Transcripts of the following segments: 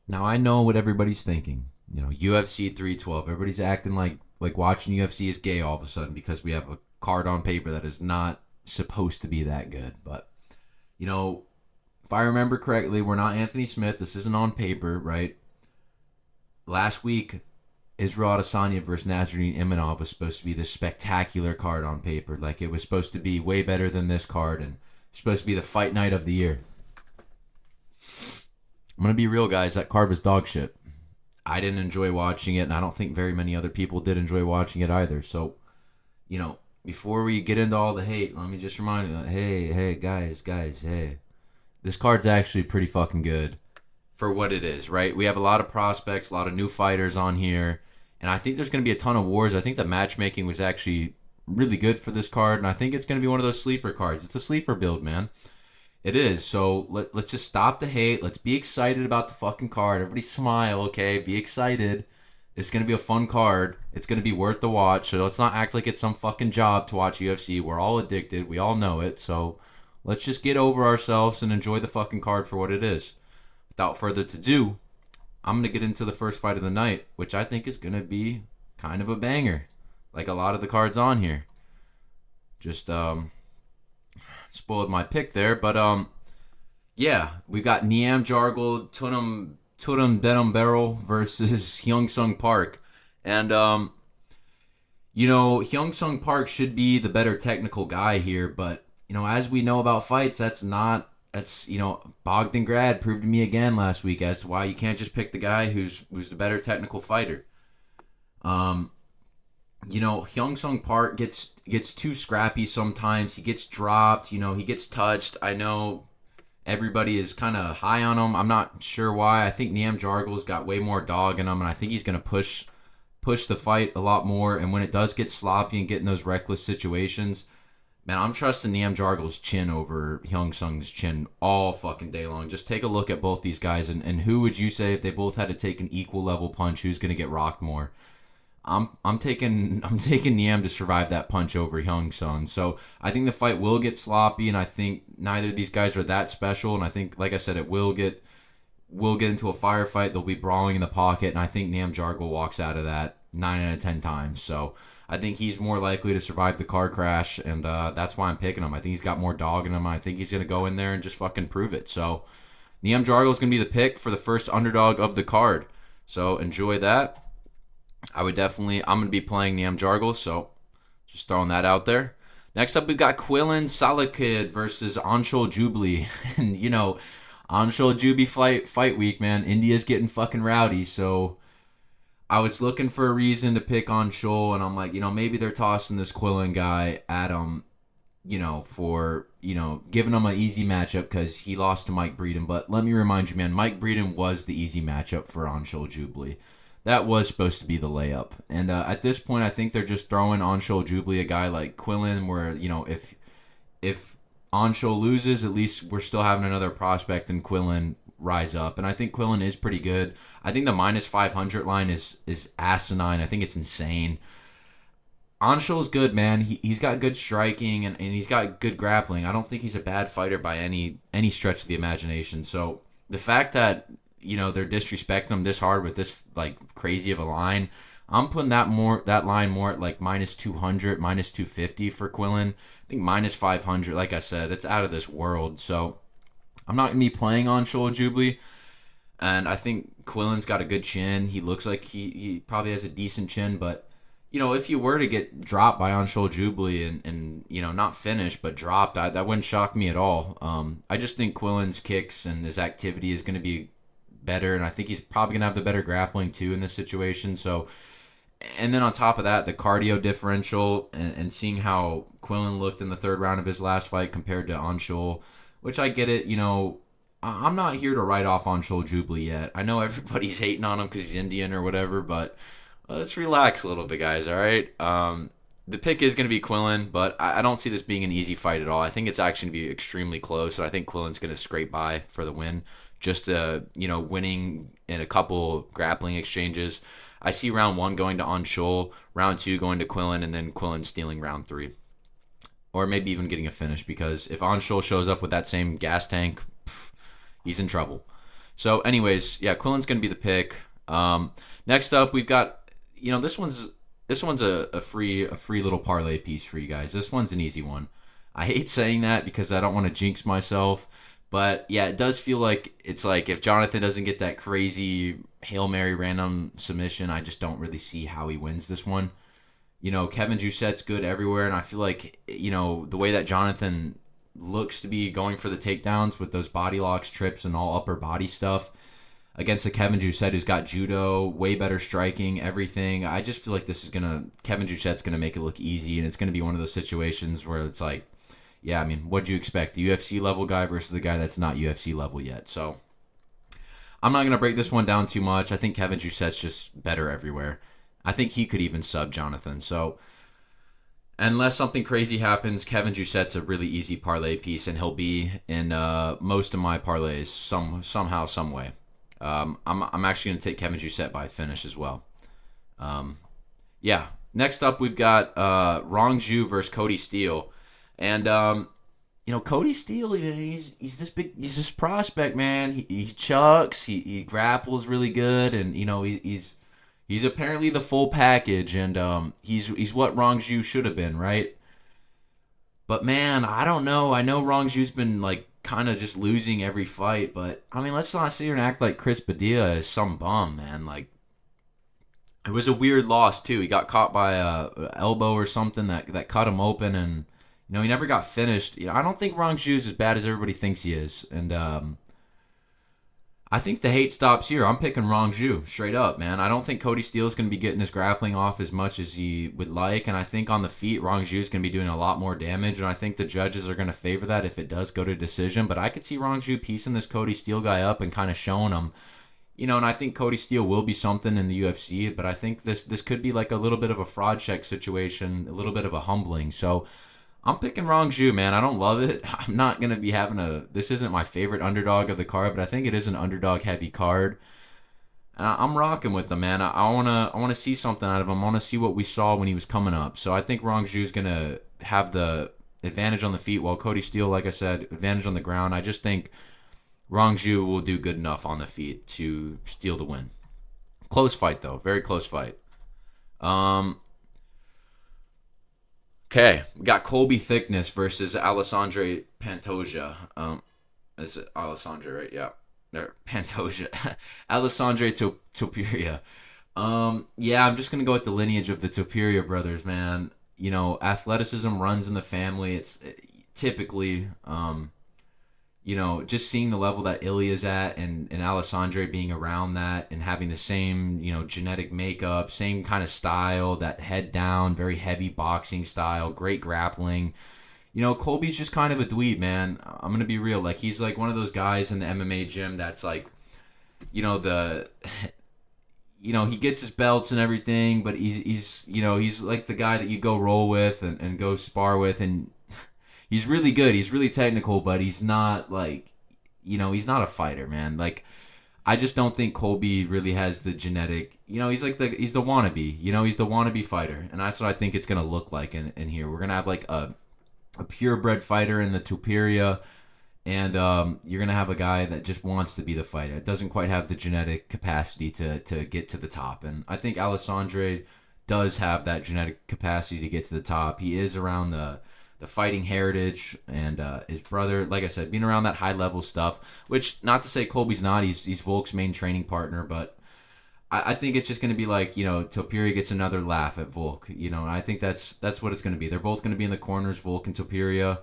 Now I know what everybody's thinking. UFC 312. Everybody's acting like watching UFC is gay all of a sudden because we have a card on paper that is not supposed to be that good. But you know, if I remember correctly, we're not Anthony Smith. This isn't on paper, right? Last week, Israel Adesanya versus Nazarene Imanov was supposed to be this spectacular card on paper. Like it was supposed to be way better than this card and supposed to be the fight night of the year. I'm gonna be real, guys. That card was dog shit. I didn't enjoy watching it, and I don't think very many other people did enjoy watching it either. So, before we get into all the hate, let me just remind you, hey, guys, hey, this card's actually pretty fucking good for what it is, right? We have a lot of prospects, a lot of new fighters on here, and I think there's going to be a ton of wars. I think the matchmaking was actually really good for this card, and I think it's going to be one of those sleeper cards. It's a sleeper build, man. It is. So let's just stop the hate. Let's be excited about the fucking card. Everybody smile, okay? Be excited. It's going to be a fun card. It's going to be worth the watch. So let's not act like it's some fucking job to watch UFC. We're all addicted. We all know it. So let's just get over ourselves and enjoy the fucking card for what it is. Without further ado, I'm going to get into the first fight of the night, which I think is going to be kind of a banger, like a lot of the cards on here. Just spoiled my pick there, but yeah, we got Niam Jargle Tutum Denham Barrel versus Hyung Sung Park, and Hyung Sung Park should be the better technical guy here, but as we know about fights, that's Bogdan Grad proved to me again last week as to why you can't just pick the guy who's the better technical fighter. Um, Hyung Sung Park gets too scrappy sometimes. He gets dropped. He gets touched. I know everybody is kind of high on him. I'm not sure why. I think Niam Jargle's got way more dog in him, and I think he's going to push the fight a lot more. And when it does get sloppy and get in those reckless situations, man, I'm trusting Niam Jargle's chin over Hyung Sung's chin all fucking day long. Just take a look at both these guys, and who would you say if they both had to take an equal level punch, who's going to get rocked more? I'm taking Niam to survive that punch over Hyung Sung. So I think the fight will get sloppy, and I think neither of these guys are that special. And I think, like I said, it will get into a firefight. They'll be brawling in the pocket, and I think Niam Jargle walks out of that 9 out of 10 times. So I think he's more likely to survive the car crash, and that's why I'm picking him. I think he's got more dog in him. I think he's gonna go in there and just fucking prove it. So Niam Jargle is gonna be the pick for the first underdog of the card. So enjoy that. I'm going to be playing Niam Jargle, so just throwing that out there. Next up, we've got Quillen Salakid versus Anshul Jubli. And, Anshul Jubi fight week, man. India's getting fucking rowdy, so I was looking for a reason to pick Anshul, and I'm like, maybe they're tossing this Quillen guy at him, for, giving him an easy matchup because he lost to Mike Breeden. But let me remind you, man, Mike Breeden was the easy matchup for Anshul Jubli. That was supposed to be the layup. And at this point, I think they're just throwing Anshul Jubli a guy like Quillen, where if Anshul loses, at least we're still having another prospect in Quillen rise up. And I think Quillen is pretty good. I think the minus 500 line is asinine. I think it's insane. Anshul's good, man. He's got good striking and he's got good grappling. I don't think he's a bad fighter by any stretch of the imagination. So the fact that they're disrespecting him this hard with this like crazy of a line, I'm putting that line more at like minus 200, minus 250 for Quillen. I think minus 500, like I said, it's out of this world. So I'm not gonna be playing on Shoal Jubilee, and I think Quillen's got a good chin. He looks like he probably has a decent chin, but if you were to get dropped by Anshul Jubilee and not finished but dropped, that wouldn't shock me at all. I just think Quillen's kicks and his activity is going to be better, and I think he's probably gonna have the better grappling too in this situation. So, and then on top of that, the cardio differential and seeing how Quillen looked in the third round of his last fight compared to Anshul, which I get it. I'm not here to write off Anshul Jubilee yet. I know everybody's hating on him because he's Indian or whatever, but let's relax a little bit, guys. All right. The pick is going to be Quillen, but I don't see this being an easy fight at all. I think it's actually going to be extremely close, and I think Quillen's going to scrape by for the win. Just winning in a couple grappling exchanges. I see round one going to Anshul, round two going to Quillen, and then Quillen stealing round three. Or maybe even getting a finish, because if Anshul shows up with that same gas tank, he's in trouble. So, anyways, yeah, Quillen's gonna be the pick. Next up, we've got this one's a free little parlay piece for you guys. This one's an easy one. I hate saying that because I don't want to jinx myself, but yeah, it does feel like it's like if Jonathan doesn't get that crazy Hail Mary random submission, I just don't really see how he wins this one. Kevin Joussette's good everywhere, and I feel like the way that Jonathan looks to be going for the takedowns with those body locks, trips, and all upper body stuff against a Kevin Jousset who's got judo, way better striking, everything. I just feel like Kevin Joussette's gonna make it look easy, and it's gonna be one of those situations where it's like, yeah, I mean, what'd you expect? The UFC level guy versus the guy that's not UFC level yet. So I'm not gonna break this one down too much. I think Kevin Joussette's just better everywhere. I think he could even sub Jonathan. So unless something crazy happens, Kevin Joussette's a really easy parlay piece, and he'll be in most of my parlays somehow, some way. I'm actually going to take Kevin Jousset by finish as well. Yeah. Next up, we've got Rong Zhu versus Cody Steele, and Cody Steele, he's this prospect, man. He chucks, he grapples really good, and he's apparently the full package, and he's what Rong Zhu should have been, right? But man, I don't know. I know Rong Zhu's been like kind of just losing every fight, but I mean, let's not sit here and act like Chris Padilla is some bum, man. Like, it was a weird loss too. He got caught by a elbow or something that cut him open, and he never got finished. I don't think Rong Zhu's as bad as everybody thinks he is, and I think the hate stops here. I'm picking Rong Zhu straight up, man. I don't think Cody Steele's going to be getting his grappling off as much as he would like, and I think on the feet, Rong Zhu's going to be doing a lot more damage, and I think the judges are going to favor that if it does go to decision. But I could see Rong Zhu piecing this Cody Steele guy up and kind of showing him, and I think Cody Steele will be something in the UFC, but I think this could be like a little bit of a fraud check situation, a little bit of a humbling. So I'm picking Rong Zhu, man. I don't love it. I'm not gonna be having this isn't my favorite underdog of the card, but I think it is an underdog heavy card. And I'm rocking with him, man. I wanna see something out of him. I wanna see what we saw when he was coming up. So I think Rong Zhu's gonna have the advantage on the feet, while Cody Steele, like I said, advantage on the ground. I just think Rong Zhu will do good enough on the feet to steal the win. Close fight though, very close fight. Okay, we got Colby Thickness versus Alessandre Pantoja. Is it Alessandre, right? Yeah. There, Pantoja. Alessandre Topuria. Yeah, I'm just going to go with the lineage of the Topuria brothers, man. Athleticism runs in the family. It's typically, just seeing the level that Ilya's at, and Alessandre being around that and having the same, genetic makeup, same kind of style, that head down, very heavy boxing style, great grappling. Colby's just kind of a dweeb, man. I'm going to be real. Like, he's like one of those guys in the MMA gym that's like, the, he gets his belts and everything, but he's like the guy that you go roll with and go spar with, and he's really good. He's really technical, but he's not like, he's not a fighter, man. Like, I just don't think Colby really has the genetic, he's the wannabe, he's the wannabe fighter. And that's what I think it's going to look like in here. We're going to have like a purebred fighter in the Tupiria, and you're going to have a guy that just wants to be the fighter. It doesn't quite have the genetic capacity to get to the top. And I think Alessandre does have that genetic capacity to get to the top. He is around the fighting heritage, and his brother, like I said, being around that high level stuff, which, not to say Colby's not, he's Volk's main training partner, but I think it's just going to be like, Topuria gets another laugh at Volk, and I think that's what it's going to be. They're both going to be in the corners, Volk and Topuria.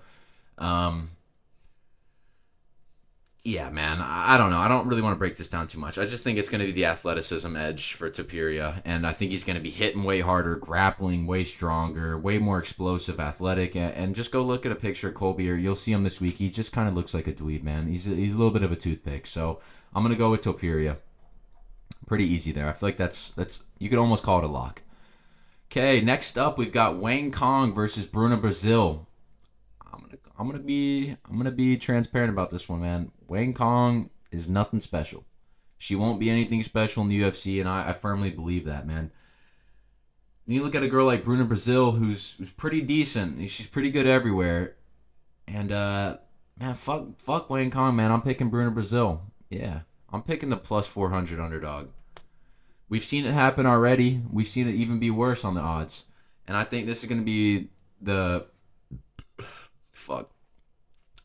Yeah, man, I don't know. I don't really want to break this down too much. I just think it's going to be the athleticism edge for Topuria, and I think he's going to be hitting way harder, grappling way stronger, way more explosive, athletic, and just go look at a picture of Colby, or you'll see him this week. He just kind of looks like a dweeb, man. He's a little bit of a toothpick, so I'm going to go with Topuria. Pretty easy there. I feel like that's you could almost call it a lock. Okay, next up we've got Wang Kong versus Bruna Brazil. I'm gonna be transparent about this one, man. Wang Kong is nothing special. She won't be anything special in the UFC, and I firmly believe that, man. And you look at a girl like Bruna Brazil, who's pretty decent. She's pretty good everywhere, and man, fuck Wang Kong, man. I'm picking Bruna Brazil. Yeah, I'm picking the plus 400 underdog. We've seen it happen already. We've seen it even be worse on the odds. And I think this is going to be the fuck.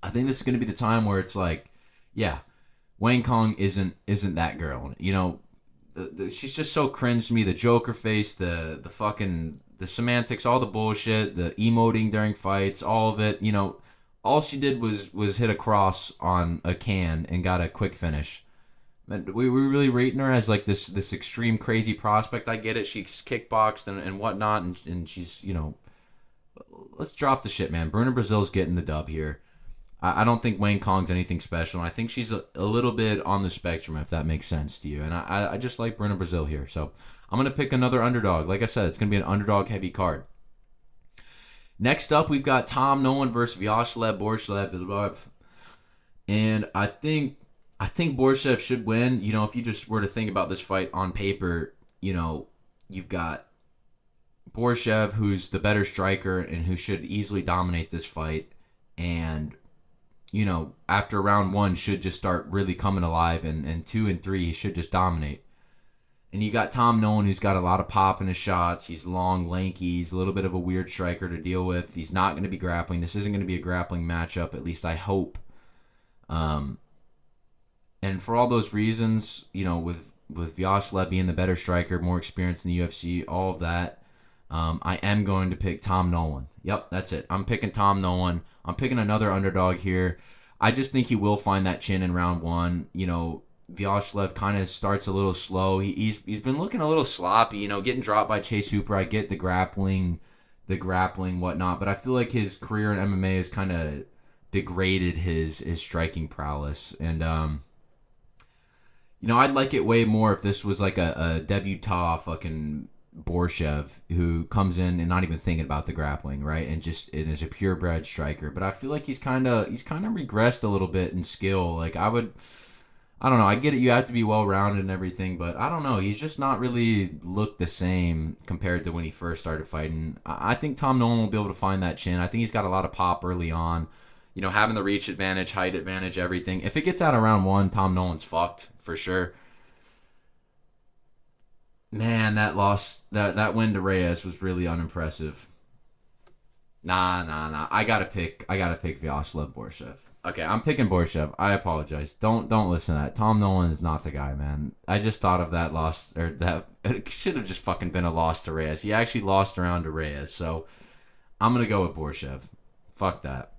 I think this is going to be the time where it's like, yeah, Wayne Kong isn't that girl. You know, she's just so cringe to me. The Joker face, the fucking the semantics, all the bullshit, the emoting during fights, all of it. You know, all she did was hit a cross on a can and got a quick finish. We were really rating her as like this extreme crazy prospect. I get it. She's kickboxed and whatnot, and she's, you know, let's drop the shit, man. Bruna Brazil's getting the dub here. I don't think Wayne Kong's anything special. And I think she's a little bit on the spectrum, if that makes sense to you. And I just like Bruna Brazil here. So I'm going to pick another underdog. Like I said, it's going to be an underdog-heavy card. Next up, we've got Tom Nolan versus Vyacheslav Borshev. And I think Borshev should win. You know, if you just were to think about this fight on paper, you know, you've got Borshev, who's the better striker and who should easily dominate this fight. And, you know, after round 1 should just start really coming alive. And 2 and 3, he should just dominate. And you got Tom Nolan, who's got a lot of pop in his shots. He's long, lanky. He's a little bit of a weird striker to deal with. He's not going to be grappling. This isn't going to be a grappling matchup, at least I hope. And for all those reasons, you know, with Vyacheslav being the better striker, more experienced in the UFC, all of that, I am going to pick Tom Nolan. Yep, that's it. I'm picking Tom Nolan. I'm picking another underdog here. I just think he will find that chin in round 1. You know, Vyacheslav kind of starts a little slow. He's been looking a little sloppy, you know, getting dropped by Chase Hooper. I get the grappling, whatnot, but I feel like his career in MMA has kind of degraded his striking prowess. And, you know, I'd like it way more if this was like a debutante fucking Borshev who comes in and not even thinking about the grappling, right? And is a purebred striker. But I feel like he's kind of regressed a little bit in skill. Like I don't know. I get it. You have to be well-rounded and everything, but I don't know. He's just not really looked the same compared to when he first started fighting. I think Tom Nolan will be able to find that chin. I think he's got a lot of pop early on. You know, having the reach advantage, height advantage, everything. If it gets out of round 1, Tom Nolan's fucked for sure. Man, that win to Reyes was really unimpressive. Nah. I gotta pick Vyacheslav Borshev. Okay, I'm picking Borshev. I apologize. Don't listen to that. Tom Nolan is not the guy, man. I just thought of that loss, or that it should have just fucking been a loss to Reyes. He actually lost around to Reyes, so I'm gonna go with Borshev. Fuck that.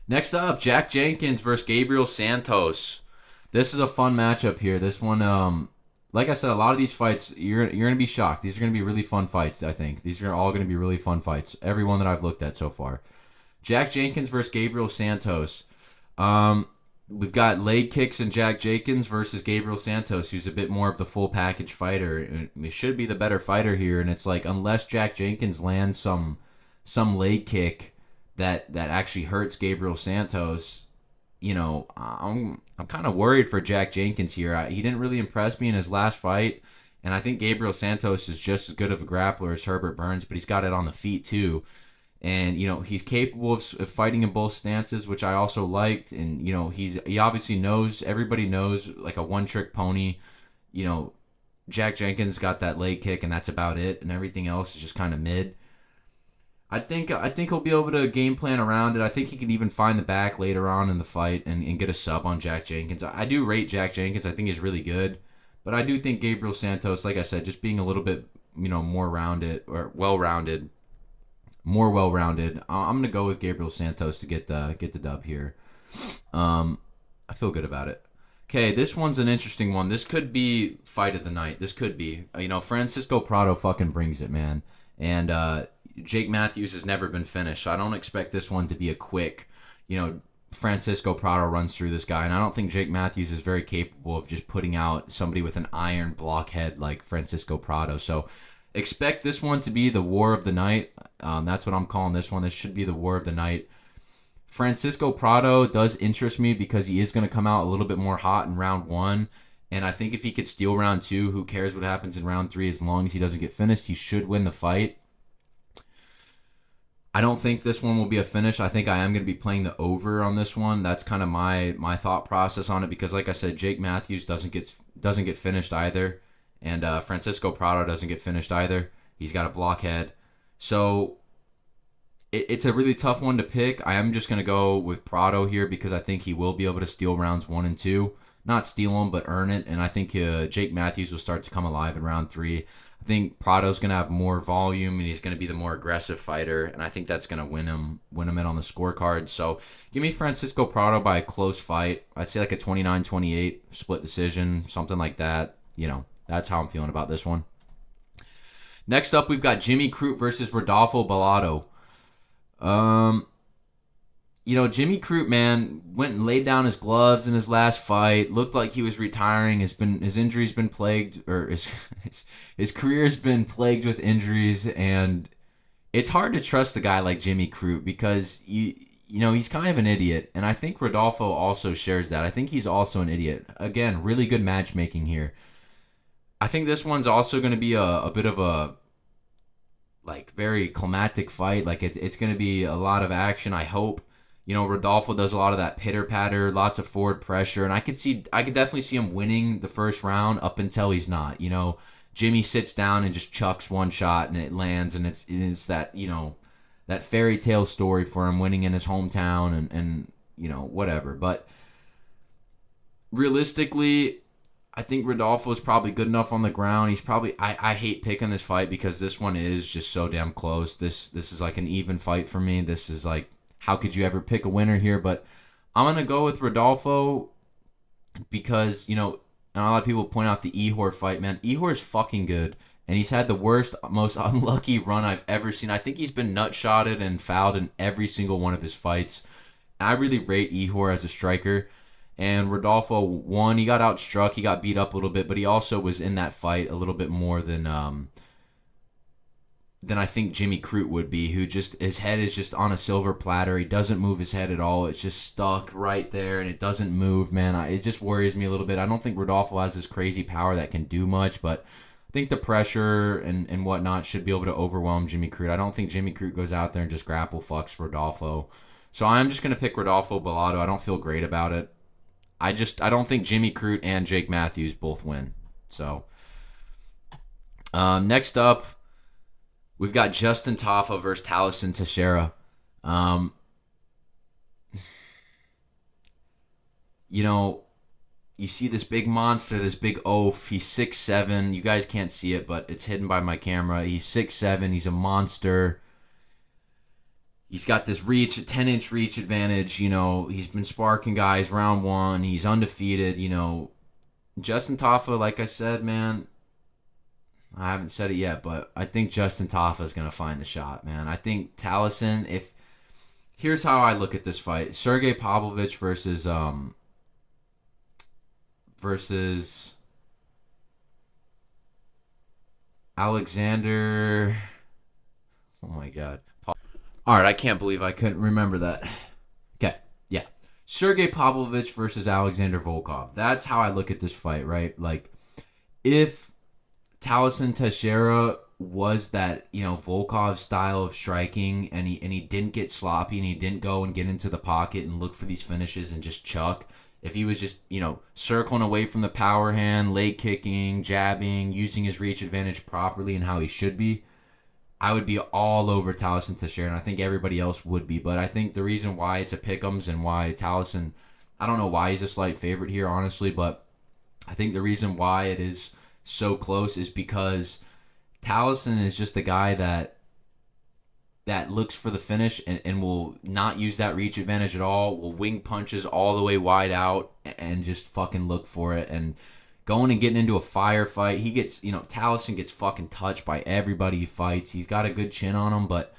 Next up, Jack Jenkins versus Gabriel Santos. This is a fun matchup here. This one, like I said, a lot of these fights, you're gonna be shocked. These are gonna be really fun fights. I think these are all gonna be really fun fights. Every one that I've looked at so far. Jack Jenkins versus Gabriel Santos. We've got leg kicks in Jack Jenkins versus Gabriel Santos, who's a bit more of the full package fighter. He should be the better fighter here, and it's like unless Jack Jenkins lands some leg kick that actually hurts Gabriel Santos, you know, I'm kind of worried for Jack Jenkins here. He didn't really impress me in his last fight, and I think Gabriel Santos is just as good of a grappler as Herbert Burns, but he's got it on the feet too. And, you know, he's capable of fighting in both stances, which I also liked. And, you know, he obviously knows, everybody knows, like a one-trick pony. You know, Jack Jenkins got that leg kick, and that's about it. And everything else is just kind of mid. I think he'll be able to game plan around it. I think he can even find the back later on in the fight and get a sub on Jack Jenkins. I do rate Jack Jenkins. I think he's really good. But I do think Gabriel Santos, like I said, just being a little bit, you know, more rounded or well-rounded, more well-rounded. I'm gonna go with Gabriel Santos to get the dub here. I feel good about it. Okay, this one's an interesting one. This could be fight of the night. This could be. You know, Francisco Prado fucking brings it, man. And Jake Matthews has never been finished, so I don't expect this one to be a quick, you know, Francisco Prado runs through this guy. And I don't think Jake Matthews is very capable of just putting out somebody with an iron blockhead like Francisco Prado. So expect this one to be the war of the night. That's what I'm calling this one. This should be the war of the night. Francisco Prado does interest me because he is going to come out a little bit more hot in round 1. And I think if he could steal round 2, who cares what happens in round 3 as long as he doesn't get finished, he should win the fight. I don't think this one will be a finish. I think I am going to be playing the over on this one. That's kind of my thought process on it because, like I said, Jake Matthews doesn't get finished either, and Francisco Prado doesn't get finished either. He's got a blockhead, so it's a really tough one to pick. I am just going to go with Prado here because I think he will be able to steal rounds 1 and 2. Not steal them, but earn it. And I think Jake Matthews will start to come alive in round 3. I think Prado's going to have more volume and he's going to be the more aggressive fighter. And I think that's going to win him in on the scorecard. So give me Francisco Prado by a close fight. I'd say like a 29-28 split decision, something like that. That's how I'm feeling about this one. Next up, we've got Jimmy Crute versus Rodolfo Bellato. Jimmy Crute, man, went and laid down his gloves in his last fight. Looked like he was retiring. His injury's been plagued, or his career's been plagued with injuries, and it's hard to trust a guy like Jimmy Crute because he's kind of an idiot, and I think Rodolfo also shares that. I think he's also an idiot. Again, really good matchmaking here. I think this one's also going to be a bit of a very climactic fight. Like it's going to be a lot of action. I hope. Rodolfo does a lot of that pitter patter, lots of forward pressure, and I could definitely see him winning the first round up until he's not. Jimmy sits down and just chucks one shot and it lands, and it's that that fairy tale story for him winning in his hometown and whatever. But realistically, I think Rodolfo is probably good enough on the ground. He's probably I hate picking this fight because this one is just so damn close. This is like an even fight for me. This is like, how could you ever pick a winner here? But I'm going to go with Rodolfo because, and a lot of people point out the Ihor fight, man. Ihor's fucking good, and he's had the worst, most unlucky run I've ever seen. I think he's been nutshotted and fouled in every single one of his fights. I really rate Ihor as a striker. And Rodolfo won. He got outstruck. He got beat up a little bit, but he also was in that fight a little bit more than I think Jimmy Crute would be, who just, his head is just on a silver platter. He doesn't move his head at all. It's just stuck right there, and it doesn't move, man. It just worries me a little bit. I don't think Rodolfo has this crazy power that can do much, but I think the pressure and whatnot should be able to overwhelm Jimmy Crute. I don't think Jimmy Crute goes out there and just grapple fucks Rodolfo. So I'm just going to pick Rodolfo Bellato. I don't feel great about it. I don't think Jimmy Crute and Jake Matthews both win. So next up, we've got Justin Tafa versus Talison Teixeira. You see this big monster, this big oaf. He's 6'7". You guys can't see it, but it's hidden by my camera. He's 6'7". He's a monster. He's got this reach, a 10-inch reach advantage. He's been sparking guys round 1. He's undefeated. Justin Tafa, like I said, man, I haven't said it yet, but I think Justin Tafa is going to find the shot, man. I think Talison, here's how I look at this fight. Sergey Pavlovich versus Alexander. Oh my God. All right, I can't believe I couldn't remember that. Okay, yeah. Sergey Pavlovich versus Alexander Volkov. That's how I look at this fight, right? Like, if Talison Teixeira was that, Volkov style of striking, and he didn't get sloppy, and he didn't go and get into the pocket and look for these finishes and just chuck. If he was just, circling away from the power hand, leg kicking, jabbing, using his reach advantage properly and how he should be, I would be all over Talison Teixeira, and I think everybody else would be. But I think the reason why it's a pick'ems and why Talison, I don't know why he's a slight favorite here, honestly, but I think the reason why it is so close is because Talison is just a guy that looks for the finish and will not use that reach advantage at all, will wing punches all the way wide out and just fucking look for it. And going and getting into a firefight, he gets, Talison gets fucking touched by everybody he fights. He's got a good chin on him, but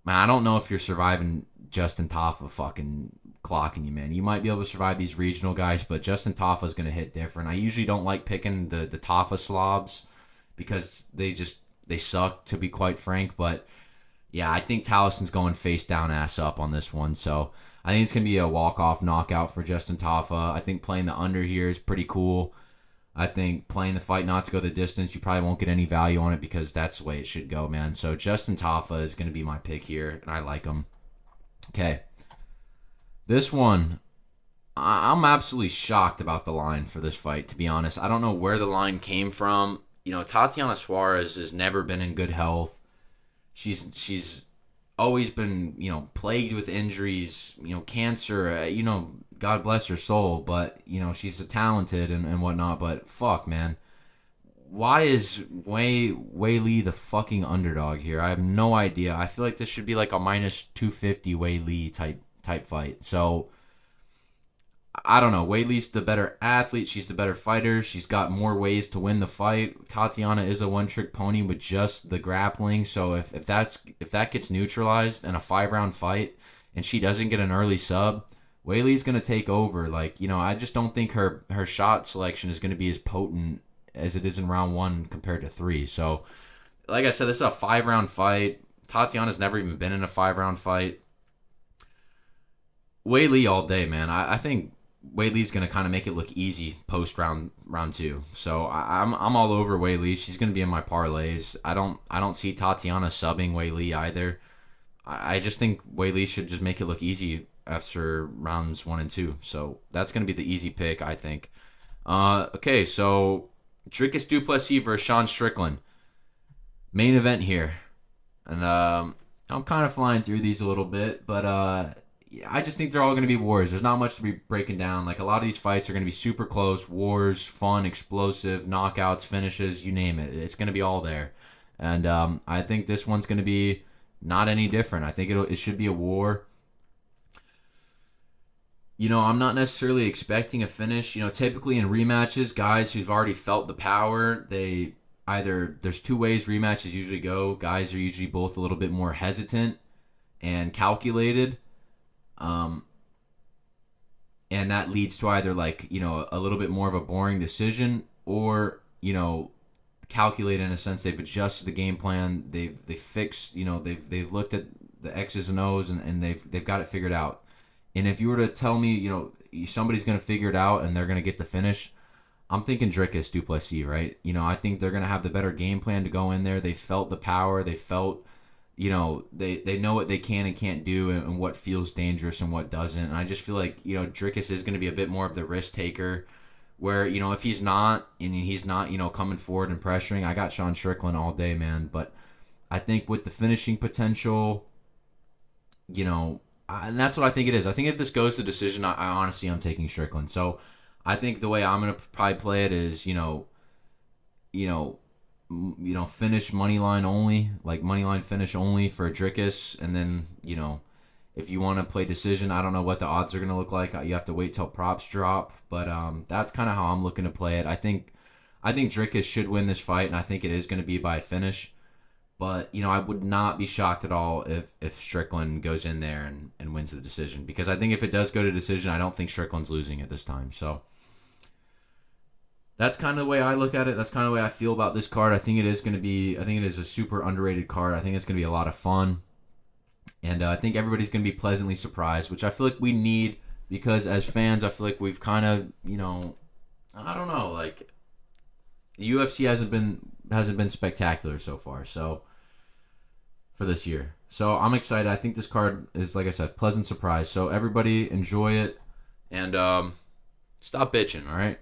man, I don't know if you're surviving Justin Tafa fucking clocking you, man. You might be able to survive these regional guys, but Justin Tafa's going to hit different. I usually don't like picking the Tafa slobs because they suck, to be quite frank, but yeah, I think Talison's going face down, ass up on this one, so I think it's going to be a walk-off knockout for Justin Tafa. I think playing the under here is pretty cool. I think playing the fight not to go the distance, you probably won't get any value on it because that's the way it should go, man. So Justin Tafa is going to be my pick here, and I like him. Okay. This one, I'm absolutely shocked about the line for this fight, to be honest. I don't know where the line came from. Tatiana Suarez has never been in good health. She's always been, plagued with injuries, cancer, God bless her soul, but, she's talented and whatnot, but fuck, man. Why is Wei Lee the fucking underdog here? I have no idea. I feel like this should be like a minus 250 Wei Lee type fight. So I don't know. Wei Lee's the better athlete. She's the better fighter. She's got more ways to win the fight. Tatiana is a one-trick pony with just the grappling. So if that gets neutralized in a 5-round fight and she doesn't get an early sub, Wei Lee's gonna take over. I just don't think her shot selection is gonna be as potent as it is in round 1 compared to 3. So, like I said, this is a 5-round fight. Tatiana's never even been in a 5-round fight. Wei Lee all day, man. I think Wei Lee's gonna kind of make it look easy post round 2. So I'm all over Wei Lee. She's gonna be in my parlays. I don't see Tatiana subbing Wei Lee either. I just think Wei Lee should just make it look easy after rounds 1 and 2. So that's gonna be the easy pick, I think. Okay, so Dricus du Plessis versus Sean Strickland. Main event here, and I'm kind of flying through these a little bit, but I just think they're all going to be wars. There's not much to be breaking down. Like, a lot of these fights are going to be super close, wars, fun, explosive, knockouts, finishes, you name it. It's going to be all there. And I think this one's going to be not any different. I think it should be a war. I'm not necessarily expecting a finish. Typically in rematches, guys who've already felt the power, there's 2 ways rematches usually go. Guys are usually both a little bit more hesitant and calculated. And that leads to either a little bit more of a boring decision, or calculated in a sense. They've adjusted the game plan. They've fixed. They've looked at the X's and O's, and they've got it figured out. And if you were to tell me somebody's going to figure it out and they're going to get the finish, I'm thinking Dricus du Plessis, right? I think they're going to have the better game plan to go in there. They felt the power. They felt they know what they can and can't do, and what feels dangerous and what doesn't. And I just feel like, Dricus is going to be a bit more of the risk taker, where, if he's not coming forward and pressuring, I got Sean Strickland all day, man. But I think with the finishing potential, and that's what I think it is. I think if this goes to decision, I honestly am taking Strickland. So I think the way I'm going to probably play it is, finish money line only, like money line finish only for Dricus, and then if you want to play decision, I don't know what the odds are going to look like. You have to wait till props drop, but that's kind of how I'm looking to play it. I think Dricus should win this fight, and I think it is going to be by a finish. But I would not be shocked at all if Strickland goes in there and wins the decision, because I think if it does go to decision, I don't think Strickland's losing it this time. So that's kind of the way I look at it. That's kind of the way I feel about this card. I think it is a super underrated card. I think it's going to be a lot of fun. And I think everybody's going to be pleasantly surprised, which I feel like we need, because as fans, I feel like we've kind of, I don't know, like, the UFC hasn't been spectacular so far, so, for this year. So I'm excited. I think this card is, like I said, pleasant surprise. So everybody enjoy it, and stop bitching, all right?